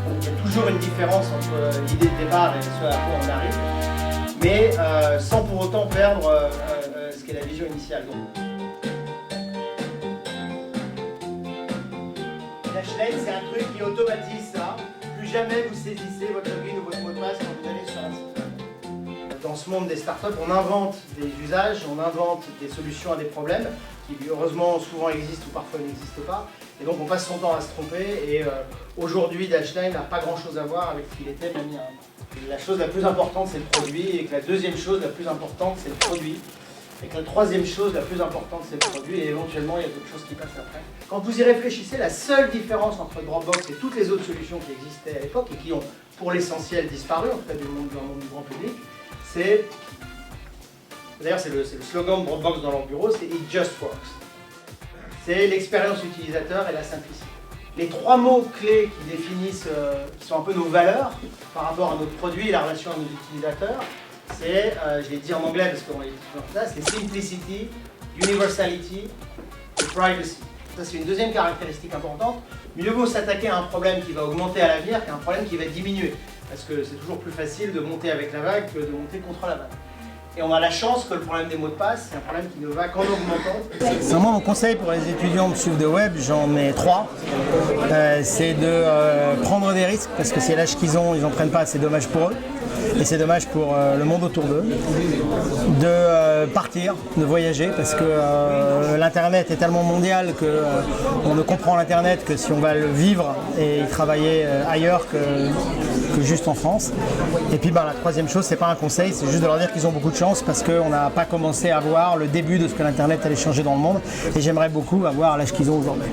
Il y a toujours une différence entre l'idée de départ et ce à quoi on arrive, mais sans pour autant perdre ce qu'est la vision initiale. Dashlane, c'est un truc qui automatise ça. Plus jamais vous saisissez votre login ou votre mot de passe quand vous allez sur un site web. Dans ce monde des startups, on invente des usages, on invente des solutions à des problèmes qui heureusement souvent existent ou parfois n'existent pas. Et donc on passe son temps à se tromper et aujourd'hui Dashlane n'a pas grand chose à voir avec ce qu'il était même il y a un an. La chose la plus importante c'est le produit et que la deuxième chose la plus importante c'est le produit. Et que la troisième chose la plus importante c'est le produit et éventuellement il y a d'autres choses qui passent après. Quand vous y réfléchissez, la seule différence entre Dropbox et toutes les autres solutions qui existaient à l'époque et qui ont pour l'essentiel disparu, en tout cas du monde du grand public, c'est... D'ailleurs c'est le slogan de Dropbox dans leur bureau, c'est It Just Works. C'est l'expérience utilisateur et la simplicité. Les trois mots clés qui définissent, qui sont un peu nos valeurs par rapport à notre produit et la relation à nos utilisateurs, c'est, je vais dire en anglais parce qu'on est là, c'est simplicity, universality et privacy. Ça c'est une deuxième caractéristique importante. Mieux vaut s'attaquer à un problème qui va augmenter à l'avenir qu'à un problème qui va diminuer. Parce que c'est toujours plus facile de monter avec la vague que de monter contre la vague. Et on a la chance que le problème des mots de passe, c'est un problème qui ne va qu'en augmentant. Moi, mon conseil pour les étudiants de suivre de web, j'en ai trois. C'est de prendre des risques, parce que c'est l'âge qu'ils ont, ils n'en prennent pas, c'est dommage pour eux. Et c'est dommage pour le monde autour d'eux. De partir, de voyager, parce que l'Internet est tellement mondial qu'on ne comprend l'Internet que si on va le vivre et y travailler ailleurs que juste en France. Et puis la troisième chose, c'est pas un conseil, c'est juste de leur dire qu'ils ont beaucoup de chance parce qu'on n'a pas commencé à voir le début de ce que l'Internet allait changer dans le monde et j'aimerais beaucoup avoir l'âge qu'ils ont aujourd'hui.